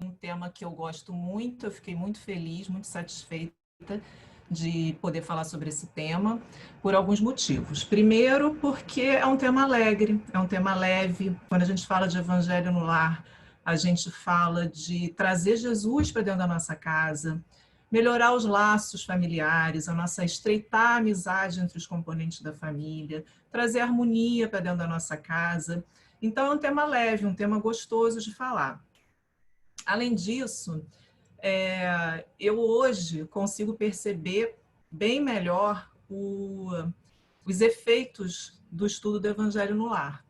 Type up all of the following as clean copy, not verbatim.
um tema que eu gosto muito, eu fiquei muito feliz, muito satisfeita de poder falar sobre esse tema, por alguns motivos. Primeiro, porque é um tema alegre, é um tema leve. Quando a gente fala de evangelho no lar, a gente fala de trazer Jesus para dentro da nossa casa, melhorar os laços familiares, a nossa estreitar a amizade entre os componentes da família, trazer harmonia para dentro da nossa casa. Então, é um tema leve, um tema gostoso de falar. Além disso, eu hoje consigo perceber bem melhor os efeitos do estudo do Evangelho no lar.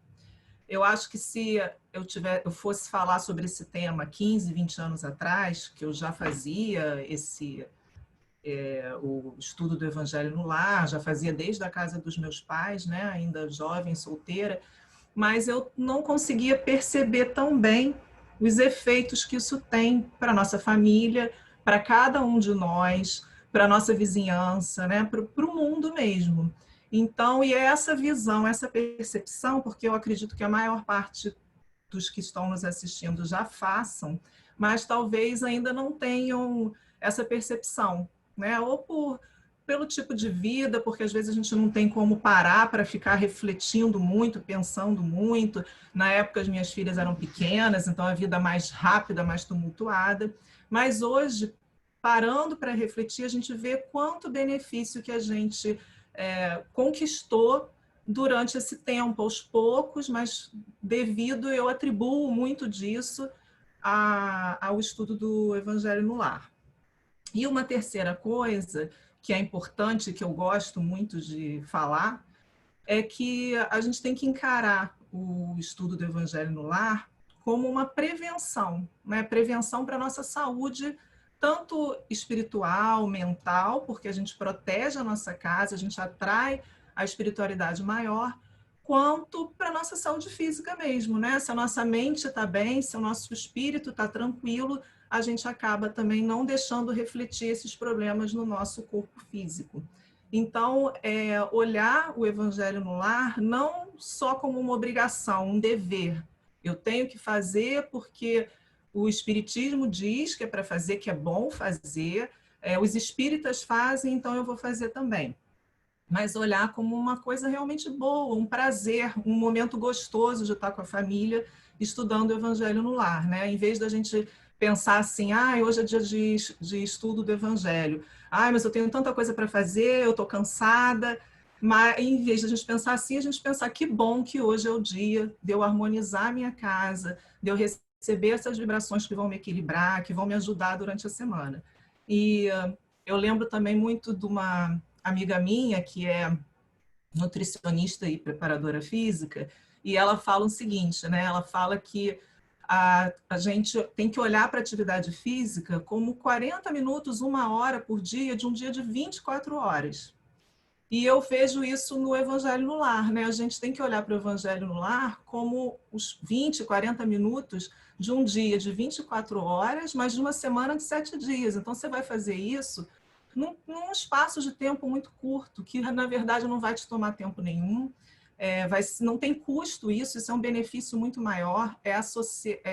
Eu acho que se eu fosse falar sobre esse tema 15, 20 anos atrás, que eu já fazia o estudo do Evangelho no lar, já fazia desde a casa dos meus pais, né, ainda jovem, solteira, mas eu não conseguia perceber tão bem os efeitos que isso tem para a nossa família, para cada um de nós, para a nossa vizinhança, né? Para o mundo mesmo. Então, e é essa visão, essa percepção, porque eu acredito que a maior parte dos que estão nos assistindo já façam, mas talvez ainda não tenham essa percepção, né? Ou pelo tipo de vida, porque às vezes a gente não tem como parar para ficar refletindo muito, pensando muito. Na época as minhas filhas eram pequenas, então a vida mais rápida, mais tumultuada. Mas hoje, parando para refletir, a gente vê quanto benefício que a gente conquistou durante esse tempo, aos poucos, mas eu atribuo muito disso ao estudo do Evangelho no Lar. E uma terceira coisa que é importante, que eu gosto muito de falar, é que a gente tem que encarar o estudo do Evangelho no Lar como uma prevenção, né? Prevenção para a nossa saúde, tanto espiritual, mental, porque a gente protege a nossa casa, a gente atrai a espiritualidade maior, quanto para a nossa saúde física mesmo, né? Se a nossa mente está bem, se o nosso espírito está tranquilo, a gente acaba também não deixando refletir esses problemas no nosso corpo físico. Então, olhar o Evangelho no lar não só como uma obrigação, um dever. Eu tenho que fazer porque o Espiritismo diz que é para fazer, que é bom fazer, os espíritas fazem, então eu vou fazer também. Mas olhar como uma coisa realmente boa, um prazer, um momento gostoso de estar com a família estudando o Evangelho no lar, né? Em vez da gente pensar assim, hoje é dia de estudo do Evangelho, mas eu tenho tanta coisa para fazer, eu estou cansada, mas em vez de a gente pensar assim, a gente pensar que bom que hoje é o dia de eu harmonizar a minha casa, de eu receber essas vibrações que vão me equilibrar, que vão me ajudar durante a semana. E eu lembro também muito de uma amiga minha que é nutricionista e preparadora física, e ela fala o seguinte, né? Ela fala que a gente tem que olhar para a atividade física como 40 minutos, uma hora por dia, de um dia de 24 horas. E eu vejo isso no Evangelho no Lar, né? A gente tem que olhar para o Evangelho no Lar como os 20, 40 minutos de um dia de 24 horas, mas de uma semana de 7 dias. Então, você vai fazer isso num espaço de tempo muito curto, que na verdade não vai te tomar tempo nenhum, não tem custo isso é um benefício muito maior, é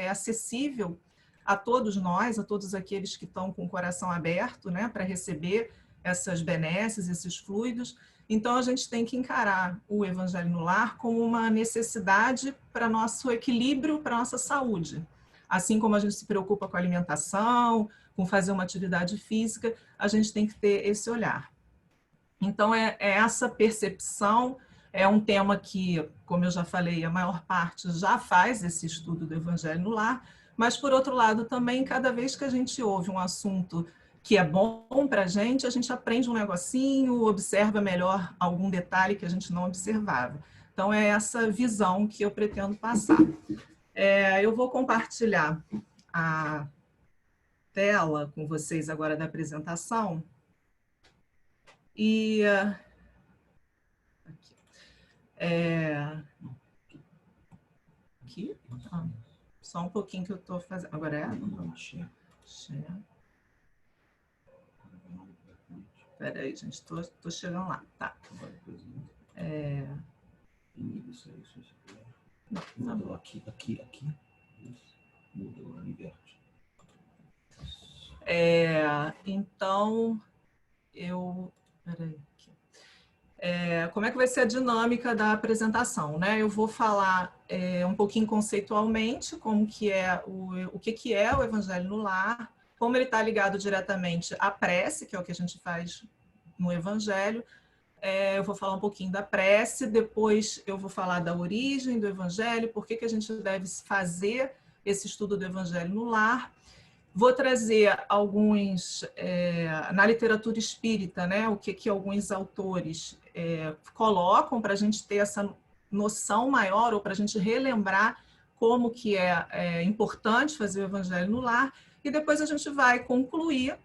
acessível a todos nós, a todos aqueles que estão com o coração aberto, né, para receber essas benesses, esses fluidos. Então, a gente tem que encarar o Evangelho no Lar como uma necessidade para nosso equilíbrio, para nossa saúde. Assim como a gente se preocupa com a alimentação, com fazer uma atividade física, a gente tem que ter esse olhar. Então, é essa percepção, é um tema que, como eu já falei, a maior parte já faz esse estudo do Evangelho no Lar, mas, por outro lado, também, cada vez que a gente ouve um assunto que é bom para a gente aprende um negocinho, observa melhor algum detalhe que a gente não observava. Então, é essa visão que eu pretendo passar. Eu vou compartilhar a tela com vocês agora da apresentação. E aqui, aqui? Só um pouquinho que eu estou fazendo. Agora é? Espera aí, gente, estou chegando lá. Tá. Não, aqui. Mudou, inverte. Então, peraí. Como é que vai ser a dinâmica da apresentação, né? Eu vou falar um pouquinho conceitualmente como que é o que é o Evangelho no Lar, como ele está ligado diretamente à prece, que é o que a gente faz no Evangelho. Eu vou falar um pouquinho da prece, depois eu vou falar da origem do Evangelho, por que a gente deve fazer esse estudo do Evangelho no lar. Vou trazer alguns, na literatura espírita, né, o que alguns autores colocam para a gente ter essa noção maior, ou para a gente relembrar como que é importante fazer o Evangelho no lar, e depois a gente vai concluir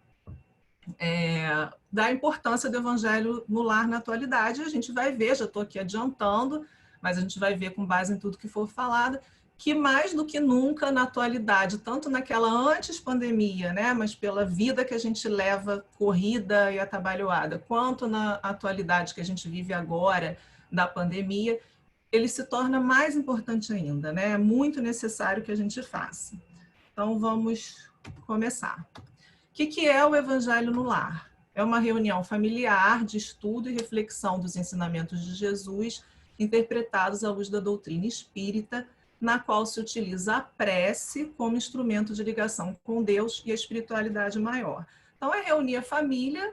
da importância do Evangelho no lar na atualidade. A gente vai ver, já estou aqui adiantando, mas a gente vai ver com base em tudo que for falado, que mais do que nunca na atualidade, tanto naquela antes pandemia, né, mas pela vida que a gente leva corrida e atabalhoada, quanto na atualidade que a gente vive agora da pandemia, ele se torna mais importante ainda, né? É muito necessário que a gente faça. Então vamos começar. O que é o Evangelho no Lar? É uma reunião familiar de estudo e reflexão dos ensinamentos de Jesus, interpretados à luz da doutrina espírita, na qual se utiliza a prece como instrumento de ligação com Deus e a espiritualidade maior. Então, é reunir a família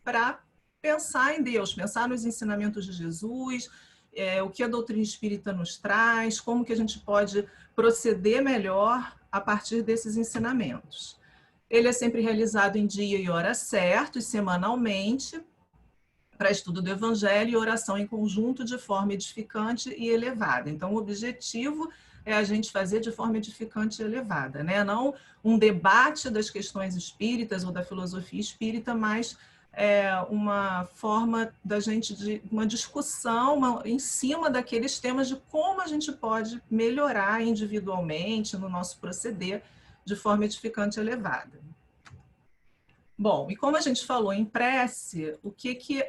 para pensar em Deus, pensar nos ensinamentos de Jesus, o que a doutrina espírita nos traz, como que a gente pode proceder melhor a partir desses ensinamentos. Ele é sempre realizado em dia e hora certos, semanalmente, para estudo do Evangelho e oração em conjunto de forma edificante e elevada. Então, o objetivo é a gente fazer de forma edificante e elevada, né? Não um debate das questões espíritas ou da filosofia espírita, mas uma forma da gente de uma discussão em cima daqueles temas de como a gente pode melhorar individualmente no nosso proceder de forma edificante e elevada. Bom, e como a gente falou em prece, o que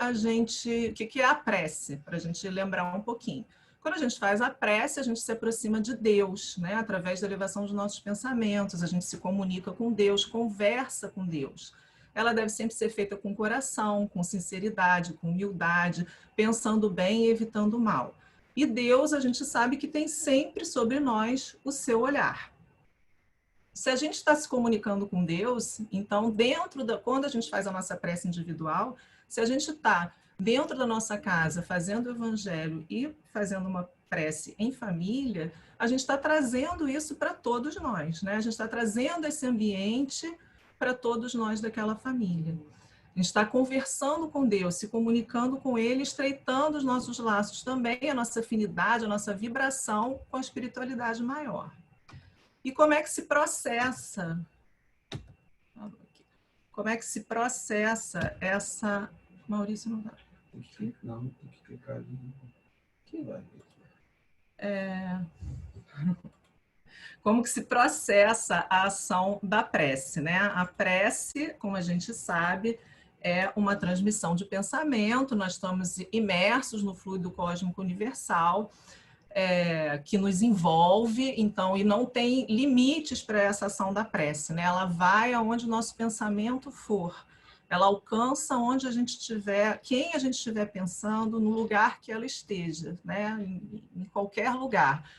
é a prece? Para a gente lembrar um pouquinho. Quando a gente faz a prece, a gente se aproxima de Deus, né? Através da elevação dos nossos pensamentos, a gente se comunica com Deus, conversa com Deus. Ela deve sempre ser feita com coração, com sinceridade, com humildade, pensando bem e evitando o mal. E Deus, a gente sabe que tem sempre sobre nós o seu olhar. Se a gente está se comunicando com Deus, então, quando a gente faz a nossa prece individual, se a gente está dentro da nossa casa fazendo o Evangelho e fazendo uma prece em família, a gente está trazendo isso para todos nós, né? A gente está trazendo esse ambiente para todos nós daquela família. A gente está conversando com Deus, se comunicando com Ele, estreitando os nossos laços também, a nossa afinidade, a nossa vibração com a espiritualidade maior. E como é que se processa? Como é que se processa essa... Maurício, não dá. Não, tem que clicar ali. Que vai. Como que se processa a ação da prece, né? A prece, como a gente sabe, é uma transmissão de pensamento, nós estamos imersos no fluido cósmico universal, que nos envolve, então, e não tem limites para essa ação da prece, né? Ela vai aonde o nosso pensamento for, ela alcança onde a gente estiver, quem a gente estiver pensando, no lugar que ela esteja, né? Em qualquer lugar,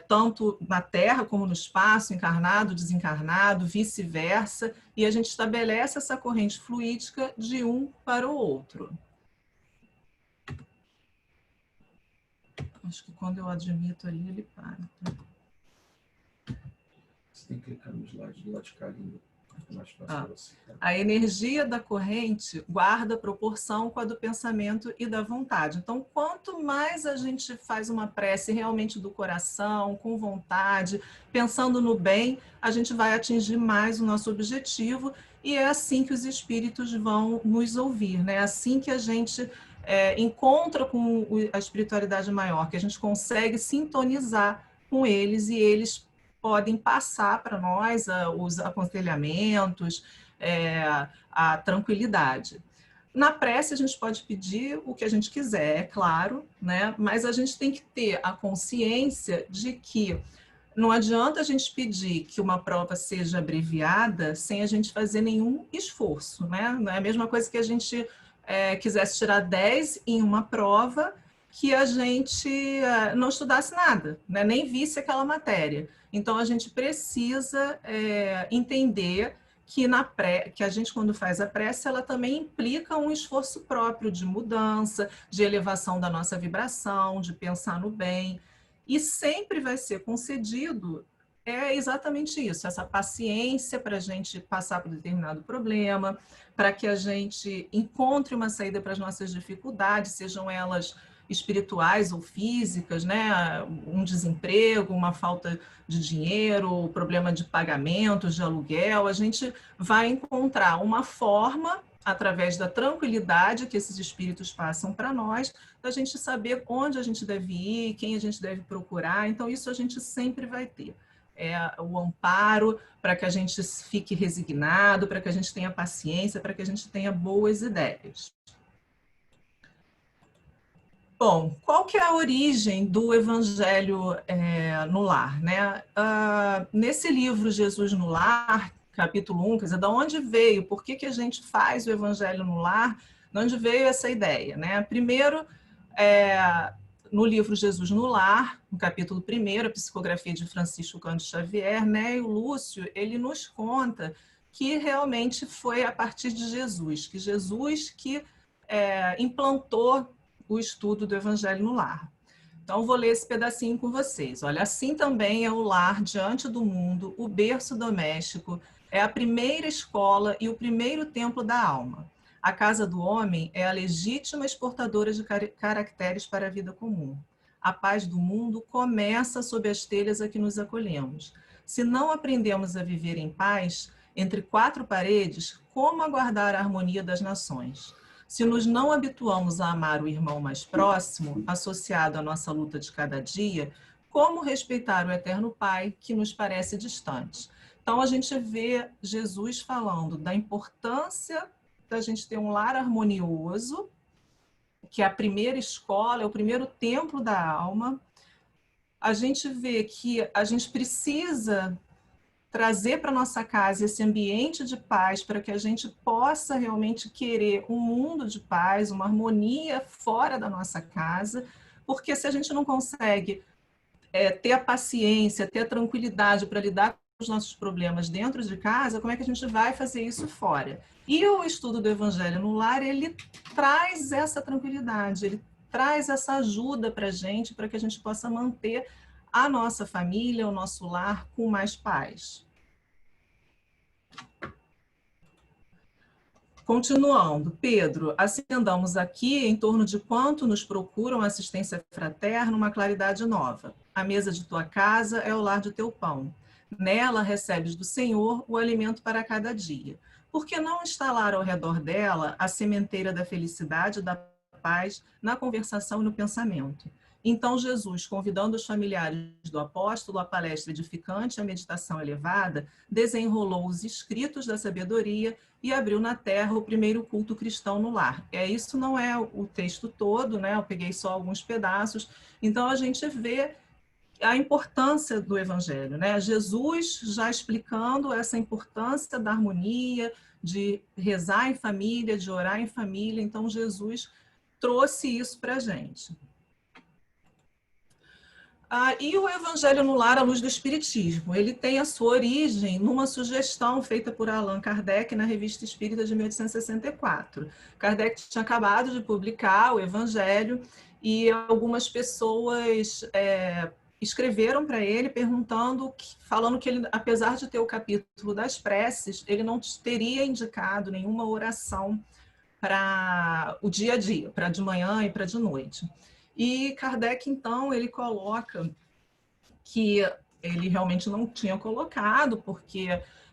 tanto na Terra como no espaço, encarnado, desencarnado, vice-versa, e a gente estabelece essa corrente fluídica de um para o outro. Acho que quando eu admito ali, ele para. Você tem que clicar no slide do lado de cá ainda. A energia da corrente guarda proporção com a do pensamento e da vontade. Então, quanto mais a gente faz uma prece realmente do coração, com vontade, pensando no bem, a gente vai atingir mais o nosso objetivo, e é assim que os espíritos vão nos ouvir, né? É assim que a gente encontra com a espiritualidade maior, que a gente consegue sintonizar com eles, e eles podem passar para nós os aconselhamentos, a tranquilidade. Na prece, a gente pode pedir o que a gente quiser, é claro, né? Mas a gente tem que ter a consciência de que não adianta a gente pedir que uma prova seja abreviada sem a gente fazer nenhum esforço, né? Não é a mesma coisa que a gente quisesse tirar 10 em uma prova que a gente não estudasse nada, né? Nem visse aquela matéria. Então, a gente precisa entender que a gente, quando faz a prece, ela também implica um esforço próprio de mudança, de elevação da nossa vibração, de pensar no bem. E sempre vai ser concedido exatamente isso, essa paciência para a gente passar por determinado problema, para que a gente encontre uma saída para as nossas dificuldades, sejam elas espirituais ou físicas, né? Um desemprego, uma falta de dinheiro, problema de pagamentos, de aluguel. A gente vai encontrar uma forma, através da tranquilidade que esses espíritos passam para nós, da gente saber onde a gente deve ir, quem a gente deve procurar. Então, isso a gente sempre vai ter. O amparo para que a gente fique resignado, para que a gente tenha paciência, para que a gente tenha boas ideias. Bom, qual que é a origem do Evangelho no Lar, né? Nesse livro Jesus no Lar, capítulo 1, quer dizer, de onde veio, por que a gente faz o Evangelho no Lar, de onde veio essa ideia, né? Primeiro, no livro Jesus no Lar, no capítulo 1, a psicografia de Francisco Cândido Xavier, né? E o Lúcio, ele nos conta que realmente foi a partir de Jesus que implantou o estudo do Evangelho no Lar. Então, vou ler esse pedacinho com vocês. Olha, assim também é o lar diante do mundo, o berço doméstico, é a primeira escola e o primeiro templo da alma. A casa do homem é a legítima exportadora de caracteres para a vida comum. A paz do mundo começa sob as telhas a que nos acolhemos. Se não aprendemos a viver em paz, entre quatro paredes, como aguardar a harmonia das nações? Se nos não habituamos a amar o irmão mais próximo, associado à nossa luta de cada dia, como respeitar o eterno Pai que nos parece distante? Então, a gente vê Jesus falando da importância da gente ter um lar harmonioso, que é a primeira escola, é o primeiro templo da alma. A gente vê que a gente precisa trazer para nossa casa esse ambiente de paz para que a gente possa realmente querer um mundo de paz, uma harmonia fora da nossa casa, porque se a gente não consegue ter a paciência, ter a tranquilidade para lidar com os nossos problemas dentro de casa, como é que a gente vai fazer isso fora? E o estudo do Evangelho no Lar, ele traz essa tranquilidade, ele traz essa ajuda para a gente, para que a gente possa manter a nossa família, o nosso lar com mais paz. Continuando, Pedro, assim andamos aqui em torno de quanto nos procuram assistência fraterna, uma claridade nova. A mesa de tua casa é o lar de teu pão. Nela recebes do Senhor o alimento para cada dia. Por que não instalar ao redor dela a sementeira da felicidade e da paz na conversação e no pensamento? Então Jesus, convidando os familiares do apóstolo à palestra edificante e à meditação elevada, desenrolou os escritos da sabedoria e abriu na terra o primeiro culto cristão no lar. Isso não é o texto todo, né? Eu peguei só alguns pedaços. Então, a gente vê a importância do Evangelho, né? Jesus já explicando essa importância da harmonia, de rezar em família, de orar em família. Então, Jesus trouxe isso para a gente. E o Evangelho no Lar à luz do Espiritismo, ele tem a sua origem numa sugestão feita por Allan Kardec na Revista Espírita de 1864. Kardec tinha acabado de publicar o Evangelho e algumas pessoas escreveram para ele falando que ele, apesar de ter o capítulo das preces, ele não teria indicado nenhuma oração para o dia a dia, para de manhã e para de noite. E Kardec, então, ele coloca que ele realmente não tinha colocado, porque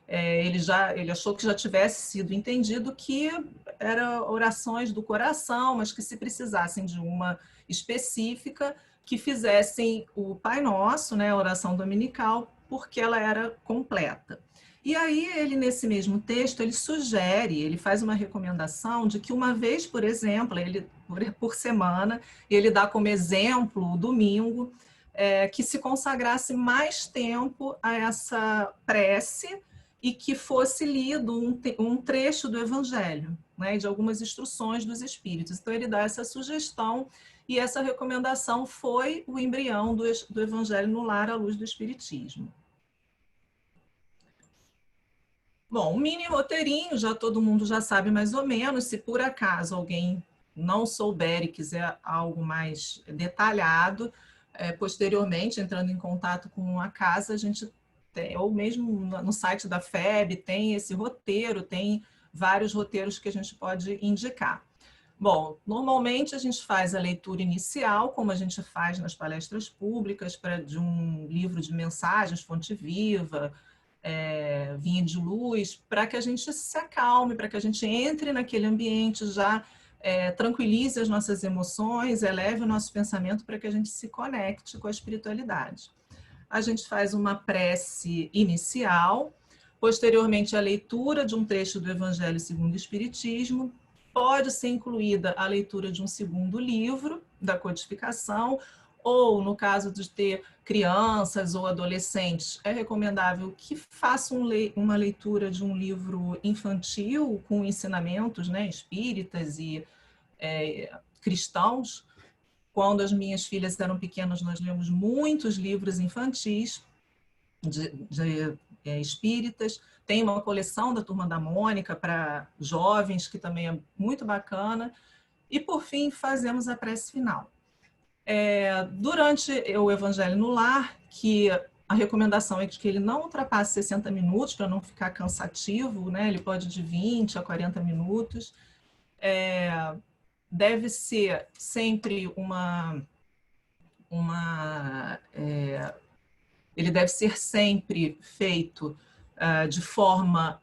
ele achou que já tivesse sido entendido que eram orações do coração, mas que se precisassem de uma específica, que fizessem o Pai Nosso, né, a oração dominical, porque ela era completa. E aí ele, nesse mesmo texto, ele faz uma recomendação de que uma vez, por exemplo, por semana, ele dá como exemplo o domingo, que se consagrasse mais tempo a essa prece e que fosse lido um trecho do Evangelho, né, de algumas instruções dos Espíritos. Então, ele dá essa sugestão e essa recomendação foi o embrião do Evangelho no Lar à Luz do Espiritismo. Bom, um mini roteirinho, já todo mundo já sabe mais ou menos. Se por acaso alguém não souber e quiser algo mais detalhado, posteriormente, entrando em contato com a casa, a gente tem, ou mesmo no site da FEB, tem esse roteiro, tem vários roteiros que a gente pode indicar. Bom, normalmente a gente faz a leitura inicial, como a gente faz nas palestras públicas, de um livro de mensagens, Fonte Viva, Vinha de Luz, para que a gente se acalme, para que a gente entre naquele ambiente, já tranquilize as nossas emoções, eleve o nosso pensamento para que a gente se conecte com a espiritualidade. A gente faz uma prece inicial, posteriormente a leitura de um trecho do Evangelho segundo o Espiritismo, pode ser incluída a leitura de um segundo livro da codificação, ou no caso de ter crianças ou adolescentes, é recomendável que façam uma leitura de um livro infantil com ensinamentos, né, espíritas e cristãos. Quando as minhas filhas eram pequenas, nós lemos muitos livros infantis de espíritas. Tem uma coleção da Turma da Mônica para jovens, que também é muito bacana. E, por fim, fazemos a prece final. Durante o Evangelho no Lar, que a recomendação é que ele não ultrapasse 60 minutos, para não ficar cansativo, né? Ele pode de 20 a 40 minutos. Deve ser sempre ele deve ser sempre feito de forma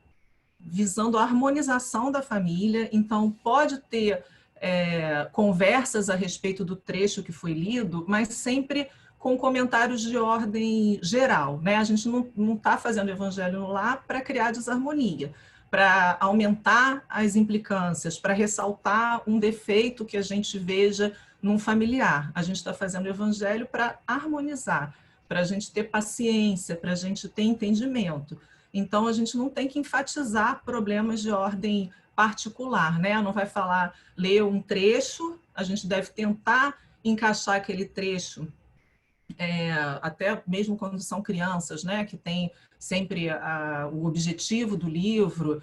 visando a harmonização da família. Então, pode ter conversas a respeito do trecho que foi lido, mas sempre com comentários de ordem geral, né? A gente não está fazendo o Evangelho no Lar para criar desarmonia, para aumentar as implicâncias, para ressaltar um defeito que a gente veja num familiar. A gente está fazendo o Evangelho para harmonizar, para a gente ter paciência, para a gente ter entendimento. Então, a gente não tem que enfatizar problemas de ordem particular, né? Não vai falar, ler um trecho, a gente deve tentar encaixar aquele trecho, até mesmo quando são crianças, né? Que tem sempre o objetivo do livro.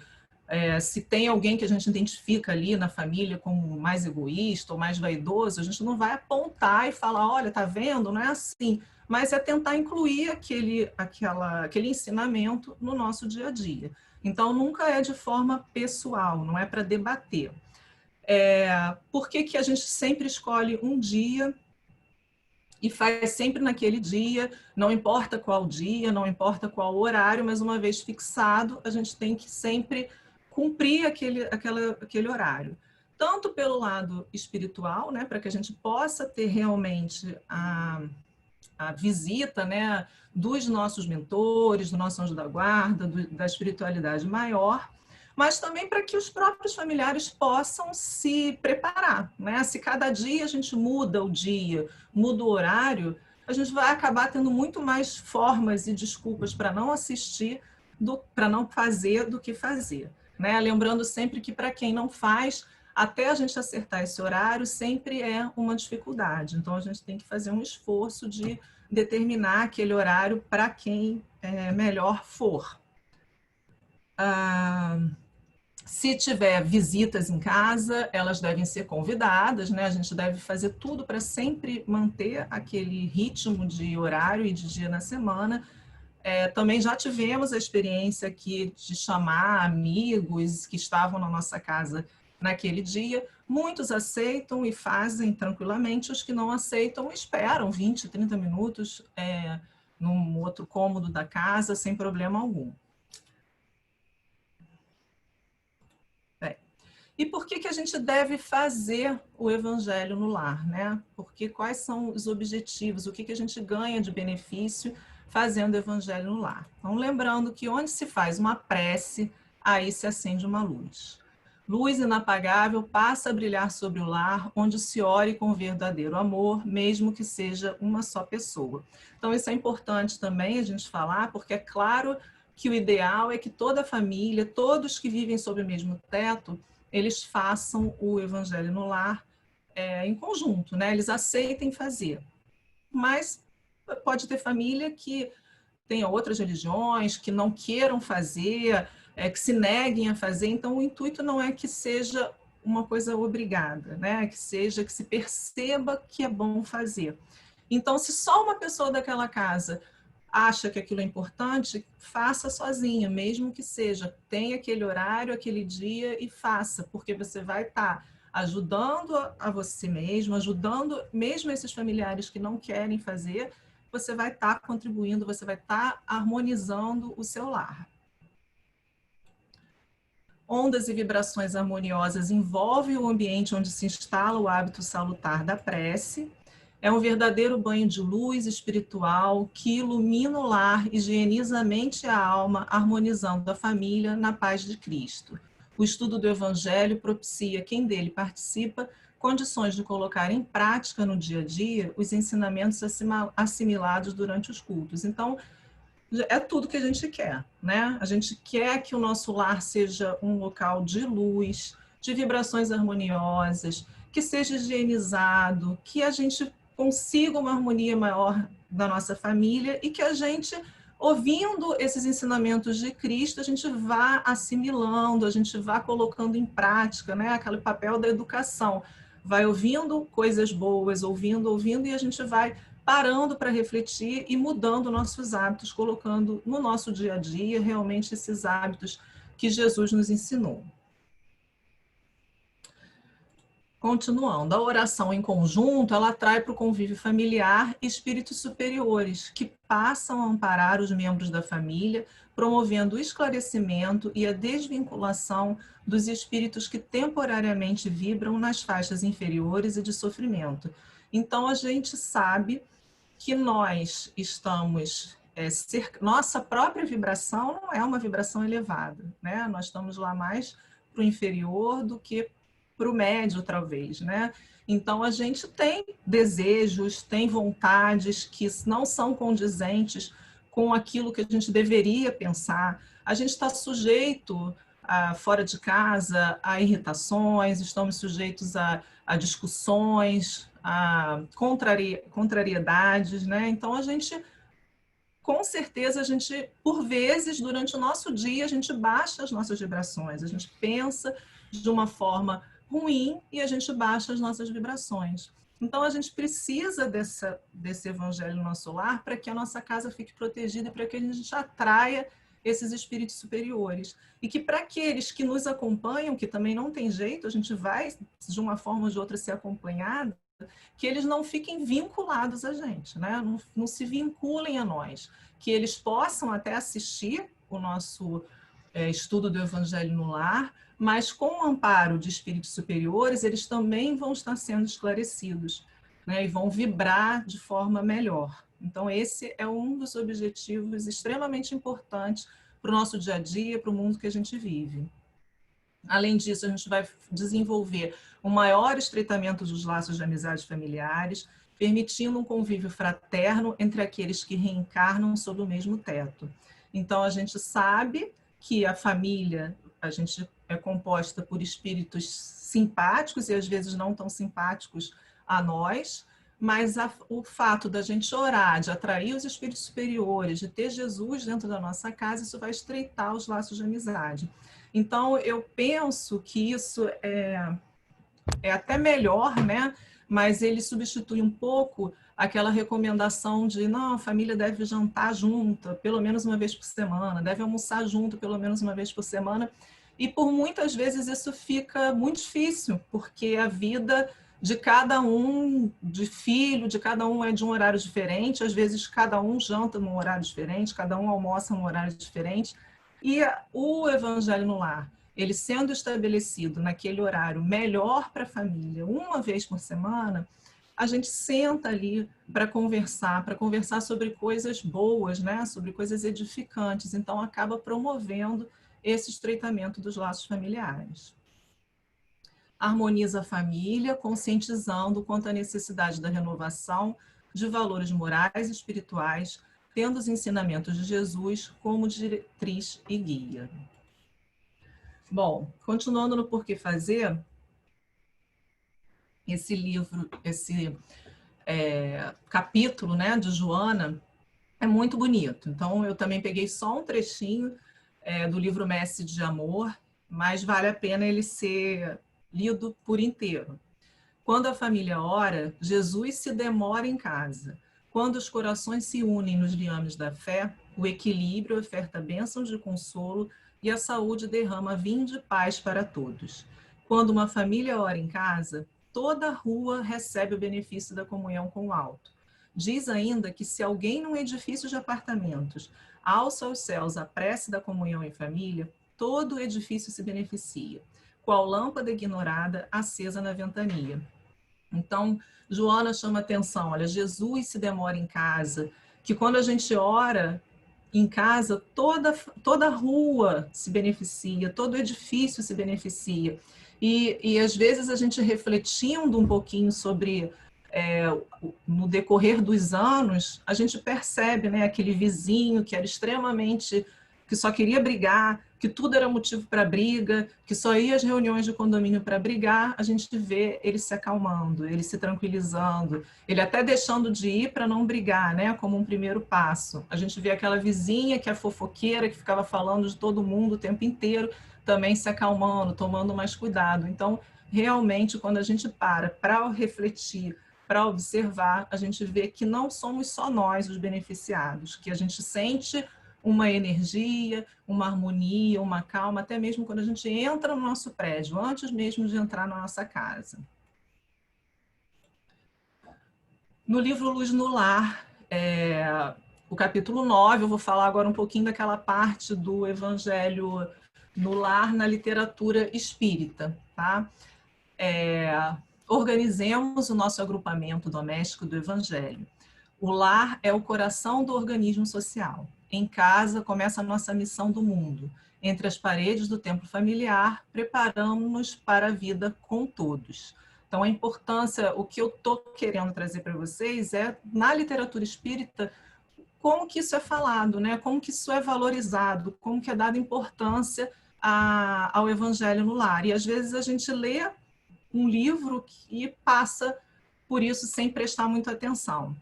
Se tem alguém que a gente identifica ali na família como mais egoísta ou mais vaidoso, a gente não vai apontar e falar, olha, tá vendo? Não é assim. Mas é tentar incluir aquele ensinamento no nosso dia a dia. Então, nunca é de forma pessoal, não é para debater. Por que a gente sempre escolhe um dia e faz sempre naquele dia, não importa qual dia, não importa qual horário, mas uma vez fixado, a gente tem que sempre cumprir aquele horário. Tanto pelo lado espiritual, né, para que a gente possa ter realmente a visita, né, dos nossos mentores, do nosso anjo da guarda, da espiritualidade maior, mas também para que os próprios familiares possam se preparar, né? Se cada dia a gente muda o dia, muda o horário, a gente vai acabar tendo muito mais formas e desculpas para não assistir, para não fazer do que fazer, né? Lembrando sempre que para quem não faz, até a gente acertar esse horário, sempre é uma dificuldade. Então, a gente tem que fazer um esforço de determinar aquele horário para quem melhor for. Se tiver visitas em casa, elas devem ser convidadas, né? A gente deve fazer tudo para sempre manter aquele ritmo de horário e de dia na semana. Também já tivemos a experiência aqui de chamar amigos que estavam na nossa casa naquele dia. Muitos aceitam e fazem tranquilamente, os que não aceitam esperam 20, 30 minutos num outro cômodo da casa, sem problema algum. E por que a gente deve fazer o Evangelho no Lar, né? Porque quais são os objetivos, o que a gente ganha de benefício fazendo o Evangelho no Lar? Então, lembrando que onde se faz uma prece, aí se acende uma luz. Luz inapagável passa a brilhar sobre o lar, onde se ore com verdadeiro amor, mesmo que seja uma só pessoa. Então, isso é importante também a gente falar, porque é claro que o ideal é que toda a família, todos que vivem sob o mesmo teto, eles façam o evangelho no lar em conjunto, né? Eles aceitem fazer. Mas pode ter família que tenha outras religiões, que não queiram fazer, que se neguem a fazer. Então, o intuito não é que seja uma coisa obrigada, né? Que seja, que se perceba que é bom fazer. Então, se só uma pessoa daquela casa acha que aquilo é importante, faça sozinha, mesmo que seja. Tenha aquele horário, aquele dia e faça, porque você vai estar ajudando a você mesmo, ajudando mesmo esses familiares que não querem fazer, você vai estar contribuindo, você vai estar harmonizando o seu lar. Ondas e vibrações harmoniosas envolvem o ambiente onde se instala o hábito salutar da prece. É um verdadeiro banho de luz espiritual que ilumina o lar, higieniza a mente e a alma, harmonizando a família na paz de Cristo. O estudo do Evangelho propicia quem dele participa condições de colocar em prática no dia a dia os ensinamentos assimilados durante os cultos. Então, é tudo que a gente quer, né? A gente quer que o nosso lar seja um local de luz, de vibrações harmoniosas, que seja higienizado, que a gente consiga uma harmonia maior da nossa família e que a gente, ouvindo esses ensinamentos de Cristo, a gente vá assimilando, a gente vá colocando em prática, né? Aquele papel da educação. Vai ouvindo coisas boas, ouvindo, e a gente vai parando para refletir e mudando nossos hábitos, colocando no nosso dia a dia realmente esses hábitos que Jesus nos ensinou. Continuando, a oração em conjunto, ela atrai para o convívio familiar espíritos superiores, que passam a amparar os membros da família, promovendo o esclarecimento e a desvinculação dos espíritos que temporariamente vibram nas faixas inferiores e de sofrimento. Então, a gente sabe que nós estamos, nossa própria vibração não é uma vibração elevada, né? Nós estamos lá mais para o inferior do que para o médio, talvez, né? Então, a gente tem desejos, tem vontades que não são condizentes com aquilo que a gente deveria pensar. A gente está sujeito, fora de casa, a irritações, estamos sujeitos a discussões, a contrariedades, né? Então, a gente, com certeza, a gente, por vezes, durante o nosso dia, a gente baixa as nossas vibrações, a gente pensa de uma forma ruim e a gente baixa as nossas vibrações. Então, a gente precisa desse evangelho no nosso lar para que a nossa casa fique protegida e para que a gente atraia esses espíritos superiores. E que para aqueles que nos acompanham, que também não tem jeito, a gente vai, de uma forma ou de outra, ser acompanhado, que eles não fiquem vinculados a gente, né? Não se vinculem a nós. Que eles possam até assistir o nosso estudo do Evangelho no lar, mas com o amparo de espíritos superiores, eles também vão estar sendo esclarecidos, né? E vão vibrar de forma melhor. Então, esse é um dos objetivos extremamente importantes para o nosso dia a dia, para o mundo que a gente vive. Além disso, a gente vai desenvolver um maior estreitamento dos laços de amizades familiares, permitindo um convívio fraterno entre aqueles que reencarnam sob o mesmo teto. Então, a gente sabe que a família, a gente é composta por espíritos simpáticos e às vezes não tão simpáticos a nós, mas o fato da gente orar, de atrair os espíritos superiores, de ter Jesus dentro da nossa casa, isso vai estreitar os laços de amizade. Então, eu penso que isso é até melhor, né? Mas ele substitui um pouco aquela recomendação de, não, a família deve jantar junta, pelo menos uma vez por semana, deve almoçar junto, pelo menos uma vez por semana. E por muitas vezes isso fica muito difícil, porque a vida de cada um, de filho, de cada um é de um horário diferente, às vezes cada um janta num horário diferente, cada um almoça num horário diferente. E o Evangelho no Lar, ele sendo estabelecido naquele horário melhor para a família, uma vez por semana, a gente senta ali para conversar sobre coisas boas, né? Sobre coisas edificantes. Então, acaba promovendo esse estreitamento dos laços familiares. harmoniza a família, conscientizando quanto à necessidade da renovação de valores morais e espirituais, tendo os ensinamentos de Jesus como diretriz e guia. Bom, continuando no Por que Fazer, esse livro, esse capítulo, né, de Joana, é muito bonito. Então, eu também peguei só um trechinho do livro Mestre de Amor, mas vale a pena ele ser lido por inteiro. Quando a família ora, Jesus se demora em casa. Quando os corações se unem nos liames da fé, o equilíbrio oferta bênçãos de consolo e a saúde derrama vinho de paz para todos. Quando uma família ora em casa, toda a rua recebe o benefício da comunhão com o alto. Diz ainda que se alguém num edifício de apartamentos alça aos céus a prece da comunhão em família, todo o edifício se beneficia, qual lâmpada ignorada acesa na ventania. Então, Joana chama atenção, olha, Jesus se demora em casa, que quando a gente ora em casa, toda a rua se beneficia, todo edifício se beneficia. E às vezes a gente refletindo um pouquinho sobre, no decorrer dos anos, a gente percebe, né, aquele vizinho que era extremamente, que só queria brigar, que tudo era motivo para briga, que só ia às reuniões de condomínio para brigar, a gente vê ele se acalmando, ele se tranquilizando, ele até deixando de ir para não brigar, né, como um primeiro passo. A gente vê aquela vizinha que é fofoqueira, que ficava falando de todo mundo o tempo inteiro, também se acalmando, tomando mais cuidado. Então, realmente, quando a gente para refletir, para observar, a gente vê que não somos só nós os beneficiados, que a gente sente uma energia, uma harmonia, uma calma, até mesmo quando a gente entra no nosso prédio, antes mesmo de entrar na nossa casa. No livro Luz no Lar, o capítulo 9, eu vou falar agora um pouquinho daquela parte do Evangelho no lar na literatura espírita, tá? Organizemos o nosso agrupamento doméstico do Evangelho. O lar é o coração do organismo social. Em casa começa a nossa missão do mundo. Entre as paredes do templo familiar, preparamos-nos para a vida com todos. Então, a importância, o que eu estou querendo trazer para vocês é, na literatura espírita, como que isso é falado, né? Como que isso é valorizado, como que é dada importância ao Evangelho no lar. E, às vezes, a gente lê um livro e passa por isso sem prestar muita atenção.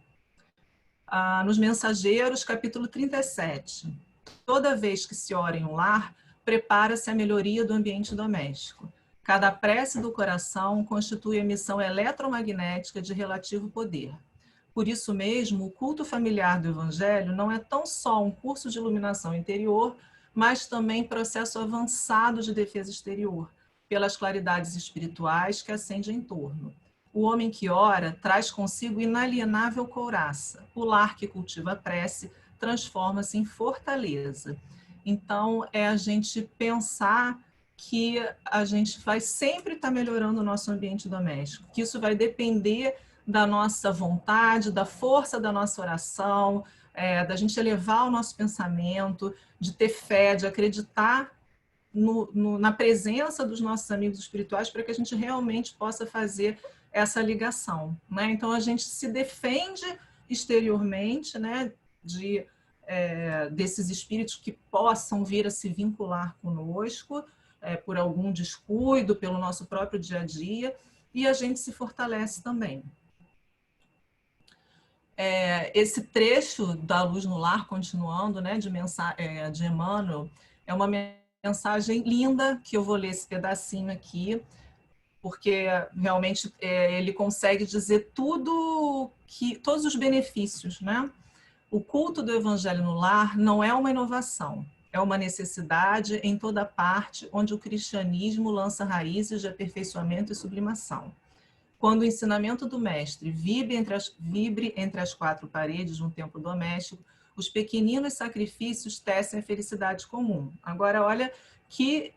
Nos Mensageiros, capítulo 37. Toda vez que se ora em um lar, prepara-se a melhoria do ambiente doméstico. Cada prece do coração constitui emissão eletromagnética de relativo poder. Por isso mesmo, o culto familiar do Evangelho não é tão só um curso de iluminação interior, mas também processo avançado de defesa exterior, pelas claridades espirituais que acendem em torno. O homem que ora traz consigo inalienável couraça. O lar que cultiva a prece transforma-se em fortaleza. Então, é a gente pensar que a gente vai sempre estar melhorando o nosso ambiente doméstico, que isso vai depender da nossa vontade, da força da nossa oração, da gente elevar o nosso pensamento, de ter fé, de acreditar na presença dos nossos amigos espirituais para que a gente realmente possa fazer essa ligação, né? Então, a gente se defende exteriormente, né, desses espíritos que possam vir a se vincular conosco, por algum descuido, pelo nosso próprio dia a dia, e a gente se fortalece também. Esse trecho da Luz no Lar, continuando, né, de Emmanuel, é uma mensagem linda, que eu vou ler esse pedacinho aqui, porque realmente ele consegue dizer todos os benefícios, né? O culto do Evangelho no lar não é uma inovação, é uma necessidade em toda parte onde o cristianismo lança raízes de aperfeiçoamento e sublimação. Quando o ensinamento do mestre vibre entre as quatro paredes de um templo doméstico, os pequeninos sacrifícios tecem a felicidade comum. Agora, olha que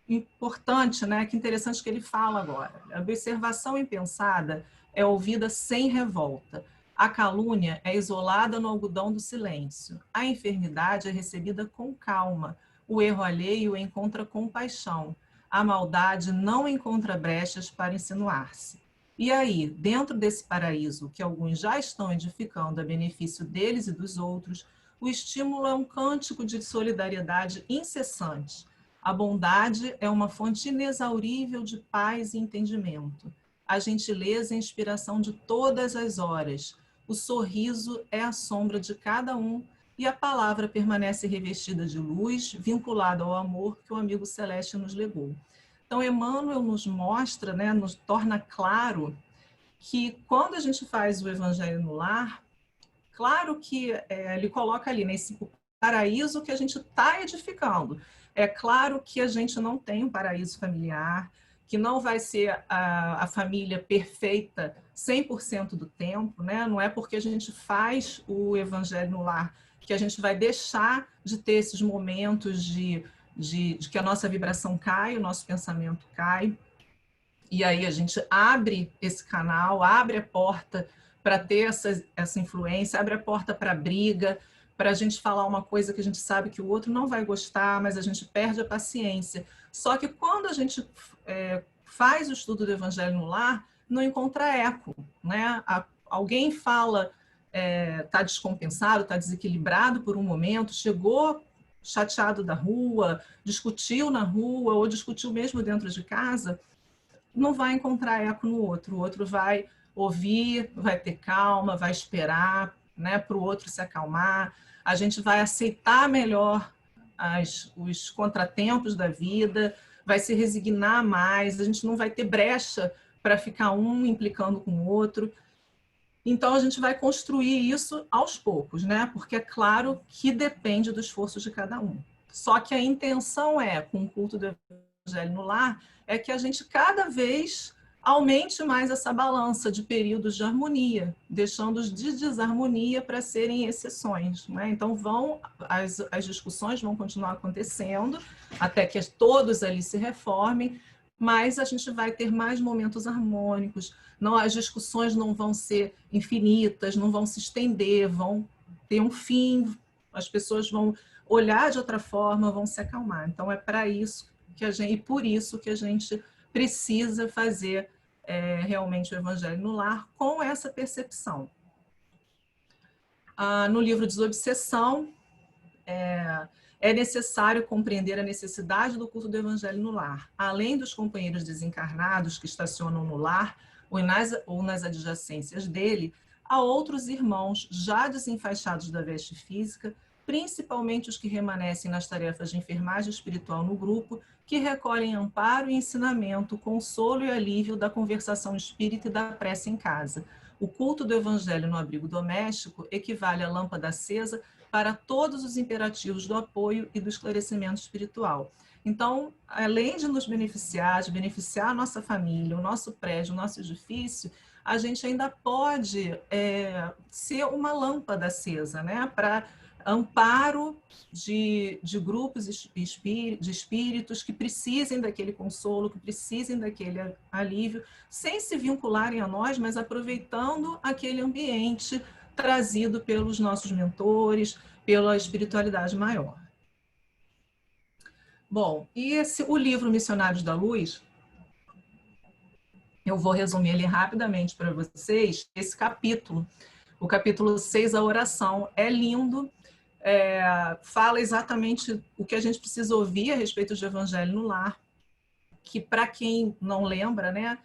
importante, né? Que interessante que ele fala agora. A observação impensada é ouvida sem revolta. A calúnia é isolada no algodão do silêncio. A enfermidade é recebida com calma. O erro alheio encontra compaixão. a maldade não encontra brechas para insinuar-se. E aí, dentro desse paraíso que alguns já estão edificando a benefício deles e dos outros, o estímulo é um cântico de solidariedade incessante. A bondade é uma fonte inexaurível de paz e entendimento. A gentileza é a inspiração de todas as horas. O sorriso é a sombra de cada um e a palavra permanece revestida de luz, vinculada ao amor que o amigo celeste nos legou. Então, Emmanuel nos mostra, né, nos torna claro que quando a gente faz o Evangelho no Lar, claro que ele coloca ali nesse paraíso que a gente está edificando. É claro que a gente não tem um paraíso familiar, que não vai ser a família perfeita 100% do tempo, né? Não é porque a gente faz o Evangelho no Lar que a gente vai deixar de ter esses momentos de que a nossa vibração cai, o nosso pensamento cai. E aí a gente abre esse canal, abre a porta para ter essa influência, abre a porta para briga, para a gente falar uma coisa que a gente sabe que o outro não vai gostar, mas a gente perde a paciência. Só que quando a gente faz o estudo do Evangelho no Lar, não encontra eco, né? Alguém fala, está descompensado, está desequilibrado por um momento, chegou chateado da rua, discutiu na rua ou discutiu mesmo dentro de casa, não vai encontrar eco no outro. O outro vai ouvir, vai ter calma, vai esperar, né, para o outro se acalmar. A gente vai aceitar melhor os contratempos da vida, vai se resignar mais, a gente não vai ter brecha para ficar um implicando com o outro. Então, a gente vai construir isso aos poucos, né? Porque é claro que depende do esforço de cada um. Só que a intenção com o culto do Evangelho no Lar, é que a gente cada vez aumente mais essa balança de períodos de harmonia, deixando os de desarmonia para serem exceções, né? Então, as discussões vão continuar acontecendo, até que todos ali se reformem, mas a gente vai ter mais momentos harmônicos, não, as discussões não vão ser infinitas, não vão se estender, vão ter um fim, as pessoas vão olhar de outra forma, vão se acalmar. Então, é para isso que e por isso que a gente precisa fazer realmente o Evangelho no Lar com essa percepção. No livro Desobsessão, é necessário compreender a necessidade do culto do Evangelho no lar. Além dos companheiros desencarnados que estacionam no lar ou nas adjacências dele, há outros irmãos já desenfaixados da veste física, principalmente os que remanescem nas tarefas de enfermagem espiritual no grupo, que recolhem amparo e ensinamento, consolo e alívio da conversação espírita e da prece em casa. O culto do Evangelho no abrigo doméstico equivale à lâmpada acesa para todos os imperativos do apoio e do esclarecimento espiritual. Então, além de nos beneficiar, de beneficiar a nossa família, o nosso prédio, o nosso edifício, a gente ainda pode ser uma lâmpada acesa, né? Para amparo de grupos de espíritos que precisem daquele consolo, que precisem daquele alívio, sem se vincularem a nós, mas aproveitando aquele ambiente trazido pelos nossos mentores, pela espiritualidade maior. Bom, e o livro Missionários da Luz, eu vou resumir ele rapidamente para vocês, esse capítulo, o capítulo 6, a oração, é lindo, fala exatamente o que a gente precisa ouvir a respeito do Evangelho no Lar, que para quem não lembra, né,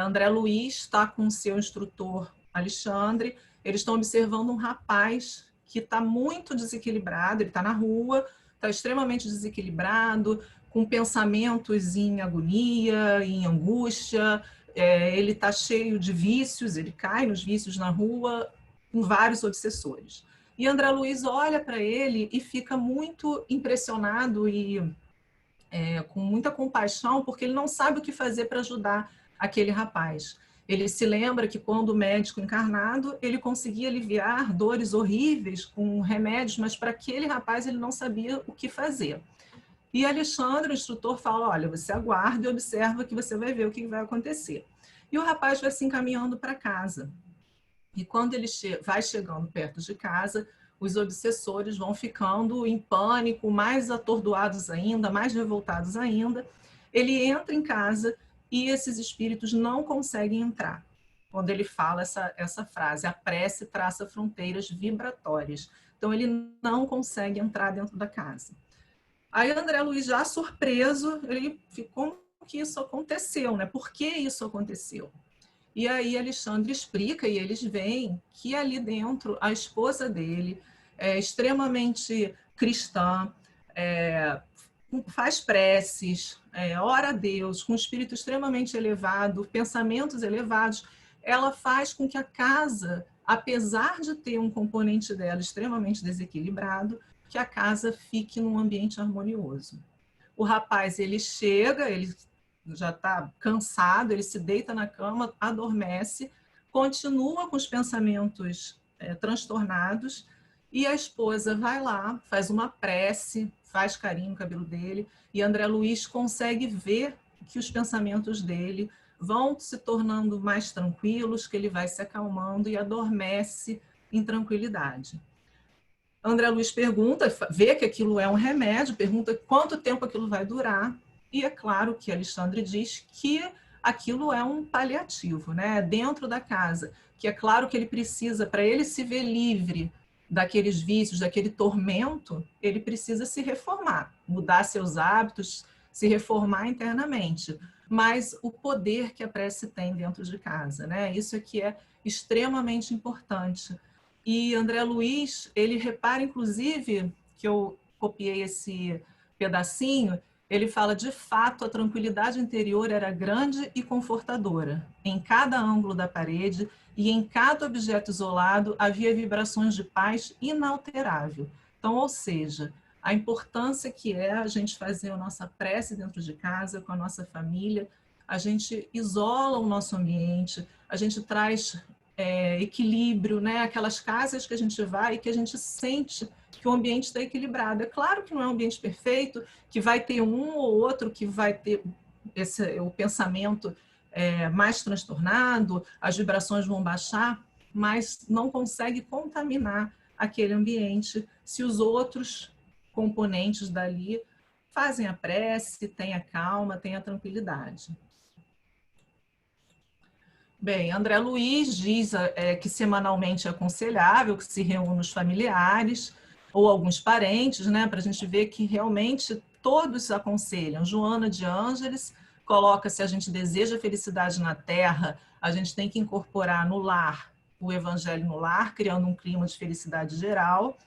André Luiz está com o seu instrutor Alexandre, eles estão observando um rapaz que está muito desequilibrado, ele está na rua, está extremamente desequilibrado, com pensamentos em agonia, em angústia, ele está cheio de vícios, ele cai nos vícios na rua, com vários obsessores. E André Luiz olha para ele e fica muito impressionado e com muita compaixão, porque ele não sabe o que fazer para ajudar aquele rapaz. Ele se lembra que quando o médico encarnado, ele conseguia aliviar dores horríveis com remédios, mas para aquele rapaz ele não sabia o que fazer. E Alexandre, o instrutor, fala, olha, você aguarda e observa que você vai ver o que vai acontecer. E o rapaz vai se encaminhando para casa. E quando ele vai chegando perto de casa, os obsessores vão ficando em pânico, mais atordoados ainda, mais revoltados ainda. ele entra em casa e esses espíritos não conseguem entrar. Quando ele fala essa frase, a prece traça fronteiras vibratórias. Então, ele não consegue entrar dentro da casa. Aí, André Luiz, já surpreso, ele ficou, como que isso aconteceu, né? Por que isso aconteceu? E aí, Alexandre explica, e eles veem que ali dentro, a esposa dele é extremamente cristã, faz preces, ora a Deus, com um espírito extremamente elevado, pensamentos elevados, ela faz com que a casa, apesar de ter um componente dela extremamente desequilibrado, que a casa fique num ambiente harmonioso. O rapaz, ele chega, ele já está cansado, ele se deita na cama, adormece, continua com os pensamentos transtornados, e a esposa vai lá, faz uma prece, faz carinho no cabelo dele, e André Luiz consegue ver que os pensamentos dele vão se tornando mais tranquilos, que ele vai se acalmando e adormece em tranquilidade. André Luiz pergunta, vê que aquilo é um remédio, pergunta quanto tempo aquilo vai durar, e é claro que Alexandre diz que aquilo é um paliativo, né? Dentro da casa, que é claro que ele precisa, para ele se ver livre daqueles vícios, daquele tormento, ele precisa se reformar, mudar seus hábitos, se reformar internamente. Mas o poder que a prece tem dentro de casa, né? Isso é que é extremamente importante. E André Luiz, ele repara, inclusive, que eu copiei esse pedacinho, ele fala, de fato, a tranquilidade interior era grande e confortadora. Em cada ângulo da parede e em cada objeto isolado havia vibrações de paz inalterável. Então, ou seja, a importância que é a gente fazer a nossa prece dentro de casa, com a nossa família, a gente isola o nosso ambiente, a gente traz equilíbrio, né? Aquelas casas que a gente vai e que a gente sente que o ambiente está equilibrado. É claro que não é um ambiente perfeito, que vai ter um ou outro que vai ter o pensamento mais transtornado, as vibrações vão baixar, mas não consegue contaminar aquele ambiente se os outros componentes dali fazem a prece, têm a calma, têm a tranquilidade. Bem, André Luiz diz que semanalmente é aconselhável que se reúnam os familiares ou alguns parentes, né, para a gente ver que realmente todos aconselham. Joana de Ângeles coloca, se a gente deseja felicidade na Terra, a gente tem que incorporar no lar o Evangelho no lar, criando um clima de felicidade geral.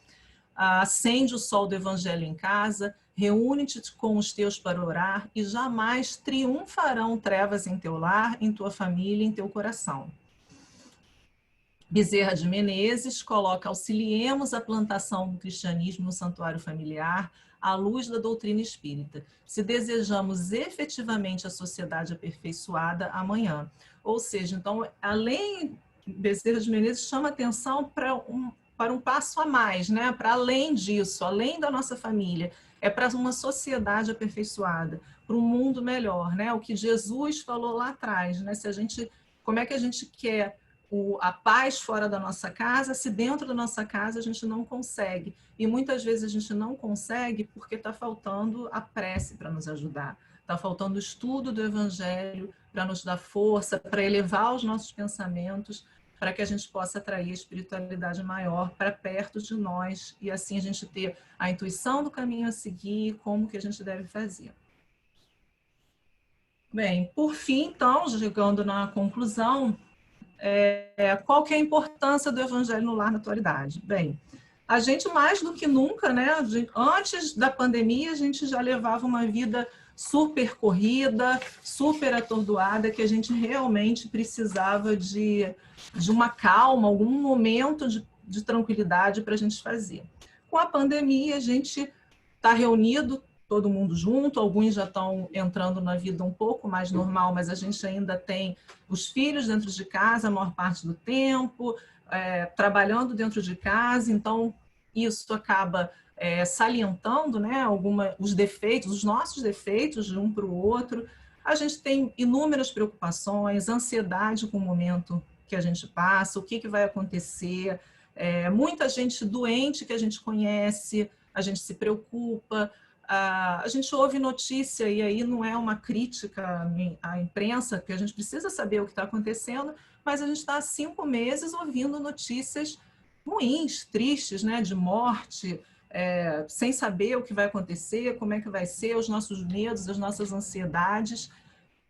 Acende o sol do Evangelho em casa, reúne-te com os teus para orar e jamais triunfarão trevas em teu lar, em tua família, em teu coração. Bezerra de Menezes coloca, auxiliemos a plantação do cristianismo no santuário familiar, à luz da doutrina espírita, se desejamos efetivamente a sociedade aperfeiçoada amanhã. Ou seja, então, além, Bezerra de Menezes chama atenção para um passo a mais, né? Para além disso, além da nossa família, é para uma sociedade aperfeiçoada, para um mundo melhor, né? O que Jesus falou lá atrás, né? Como é que a gente quer a paz fora da nossa casa, se dentro da nossa casa a gente não consegue. E muitas vezes a gente não consegue porque está faltando a prece para nos ajudar, está faltando o estudo do Evangelho para nos dar força, para elevar os nossos pensamentos, para que a gente possa atrair a espiritualidade maior para perto de nós e assim a gente ter a intuição do caminho a seguir, como que a gente deve fazer. Bem, por fim, então, chegando na conclusão, qual que é a importância do Evangelho no lar na atualidade? Bem, a gente mais do que nunca, né? Antes da pandemia, a gente já levava uma vida super corrida, super atordoada, que a gente realmente precisava de uma calma, algum momento de tranquilidade para a gente fazer. Com a pandemia, a gente está reunido, todo mundo junto, alguns já estão entrando na vida um pouco mais normal, mas a gente ainda tem os filhos dentro de casa a maior parte do tempo, trabalhando dentro de casa, então isso acaba salientando, né, os defeitos, os nossos defeitos de um para o outro. A gente tem inúmeras preocupações, ansiedade com o momento que a gente passa, o que vai acontecer, muita gente doente que a gente conhece, a gente se preocupa, A gente ouve notícia, e aí não é uma crítica à imprensa, porque a gente precisa saber o que está acontecendo, mas a gente está há 5 meses ouvindo notícias ruins, tristes, né, de morte, sem saber o que vai acontecer, como é que vai ser, os nossos medos, as nossas ansiedades.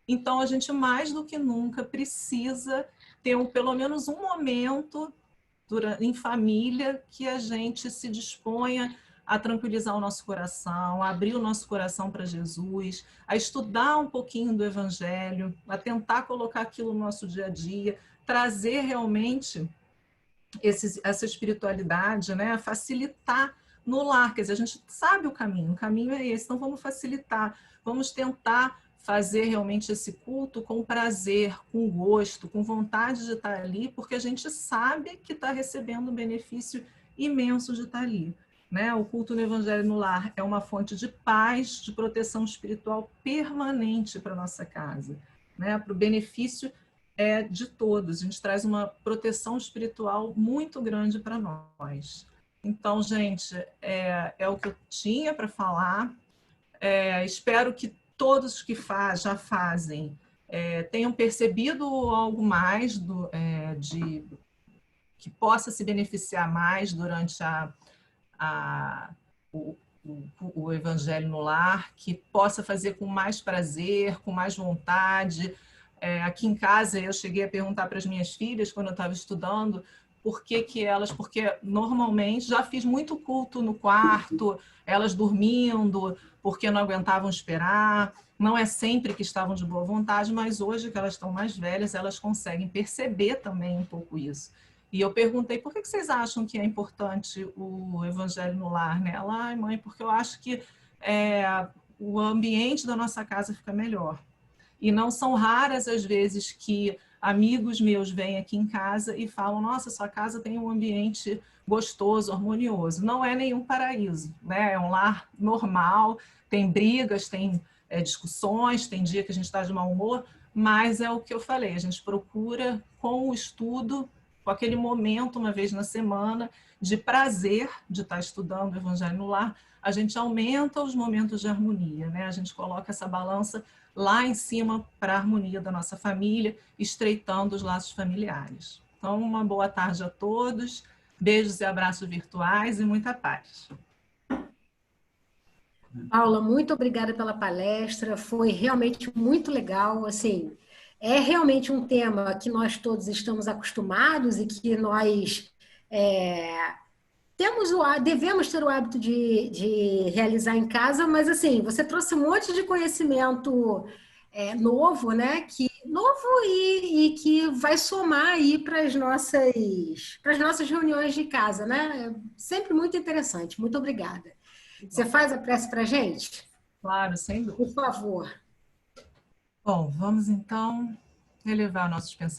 Então, a gente mais do que nunca precisa ter pelo menos um momento em família que a gente se disponha a tranquilizar o nosso coração, a abrir o nosso coração para Jesus, a estudar um pouquinho do Evangelho, a tentar colocar aquilo no nosso dia a dia, trazer realmente essa espiritualidade, né, a facilitar no lar. Quer dizer, a gente sabe o caminho é esse, então vamos facilitar, vamos tentar fazer realmente esse culto com prazer, com gosto, com vontade de estar ali, porque a gente sabe que está recebendo um benefício imenso de estar ali. Né? O culto no Evangelho no Lar é uma fonte de paz, de proteção espiritual permanente para a nossa casa, né? Para o benefício de todos. A gente traz uma proteção espiritual muito grande para nós. Então, gente, é o que eu tinha para falar. Espero que todos que já fazem tenham percebido algo mais que possa se beneficiar mais durante o, o Evangelho no Lar, que possa fazer com mais prazer, com mais vontade. Aqui em casa, eu cheguei a perguntar para as minhas filhas, quando eu estava estudando, porque normalmente já fiz muito culto no quarto, elas dormindo, porque não aguentavam esperar, não é sempre que estavam de boa vontade, mas hoje que elas estão mais velhas, elas conseguem perceber também um pouco isso. E eu perguntei, por que vocês acham que é importante o Evangelho no Lar, né? Ela, ai mãe, porque eu acho que o ambiente da nossa casa fica melhor. E não são raras as vezes que amigos meus vêm aqui em casa e falam, nossa, sua casa tem um ambiente gostoso, harmonioso. Não é nenhum paraíso, né? É um lar normal, tem brigas, tem discussões, tem dia que a gente está de mau humor, mas é o que eu falei, a gente procura com o estudo, com aquele momento, uma vez na semana, de prazer de estar estudando o Evangelho no Lar, a gente aumenta os momentos de harmonia, né? A gente coloca essa balança lá em cima para a harmonia da nossa família, estreitando os laços familiares. Então, uma boa tarde a todos, beijos e abraços virtuais e muita paz. Paula, muito obrigada pela palestra, foi realmente muito legal, assim, é realmente um tema que nós todos estamos acostumados e que nós devemos ter o hábito de realizar em casa, mas assim, você trouxe um monte de conhecimento novo, né? Novo e que vai somar aí para as nossas reuniões de casa, né? É sempre muito interessante. Muito obrigada. Você faz a prece para a gente? Claro, sem dúvida. Por favor. Bom, vamos então elevar nossos pensamentos.